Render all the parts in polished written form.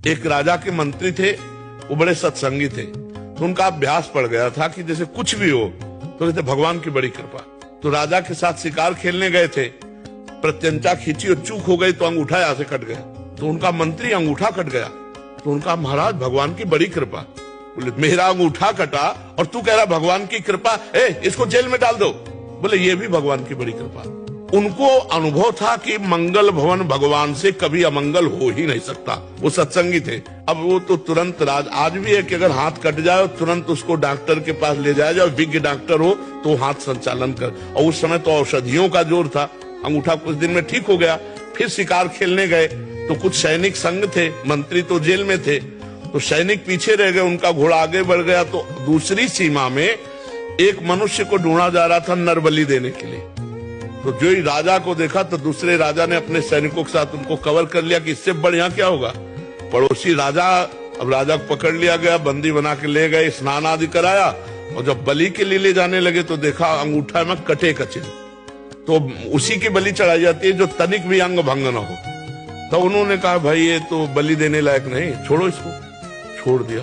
एक राजा के मंत्री थे, वो बड़े सत्संगी थे, तो उनका अभ्यास पड़ गया था कि जैसे कुछ भी हो तो जैसे भगवान की बड़ी कृपा। तो राजा के साथ शिकार खेलने गए थे, प्रत्यंचा खींची और चूक हो गई तो अंगूठा यहाँ से कट गया। तो उनका मंत्री अंगूठा कट गया तो उनका महाराज भगवान की बड़ी कृपा। बोले मेरा अंगूठा कटा और तू कह रहा भगवान की कृपा, इसको जेल में डाल दो। बोले ये भी भगवान की बड़ी कृपा। उनको अनुभव था कि मंगल भवन भगवान से कभी अमंगल हो ही नहीं सकता। वो सत्संगी थे। अब वो तो तुरंत आज भी है कि अगर हाथ कट जाए तुरंत उसको डॉक्टर के पास ले जाया जाए, विज्ञ डॉक्टर हो तो हाथ संचालन कर। और उस समय तो औषधियों का जोर था, अंगूठा कुछ दिन में ठीक हो गया। फिर शिकार खेलने गए तो कुछ सैनिक संग थे, मंत्री तो जेल में थे, तो सैनिक पीछे रह गए, उनका घोड़ा आगे बढ़ गया। तो दूसरी सीमा में एक मनुष्य को ढूंढा जा रहा था नरबली देने के लिए। तो जो ही राजा को देखा तो दूसरे राजा ने अपने सैनिकों के साथ उनको कवर कर लिया कि इससे बढ़िया क्या होगा। पड़ोसी राजा, अब राजा को पकड़ लिया गया, बंदी बना के ले गए, स्नान आदि कराया और जब बलि के लिए ले जाने लगे तो देखा अंगूठा में कटे का चिन्ह। तो उसी की बलि चढ़ाई जाती है जो तनिक भी अंग भंग न हो। तो उन्होंने कहा भाई ये तो बलि देने लायक नहीं, छोड़ो इसको। छोड़ दिया।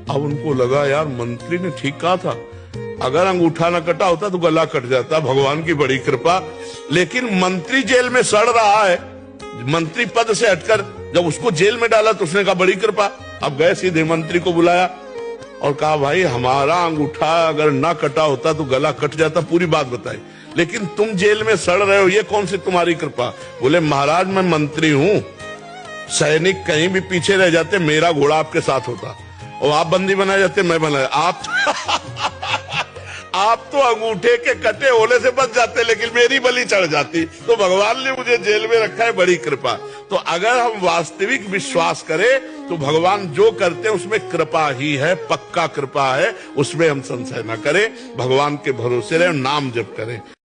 अब उनको लगा यार मंत्री ने ठीक कहा था, अगर अंगूठा न कटा होता तो गला कट जाता, भगवान की बड़ी कृपा। लेकिन मंत्री जेल में सड़ रहा है, मंत्री पद से हटकर जब उसको जेल में डाला तो उसने कहा बड़ी कृपा। अब गए सीधे मंत्री को बुलाया और कहा भाई हमारा अंगूठा अगर ना कटा होता तो गला कट जाता, पूरी बात बताई, लेकिन तुम जेल में सड़ रहे हो, ये कौन सी तुम्हारी कृपा। बोले महाराज मैं मंत्री हूँ, सैनिक कहीं भी पीछे रह जाते मेरा घोड़ा आपके साथ होता, और आप बंदी बनाए जाते मैं बनाया। आप तो अंगूठे के कटे होने से बच जाते लेकिन मेरी बलि चढ़ जाती। तो भगवान ने मुझे जेल में रखा है, बड़ी कृपा। तो अगर हम वास्तविक विश्वास करें तो भगवान जो करते हैं उसमें कृपा ही है, पक्का कृपा है, उसमें हम संशय न करें। भगवान के भरोसे रहे, नाम जप करें।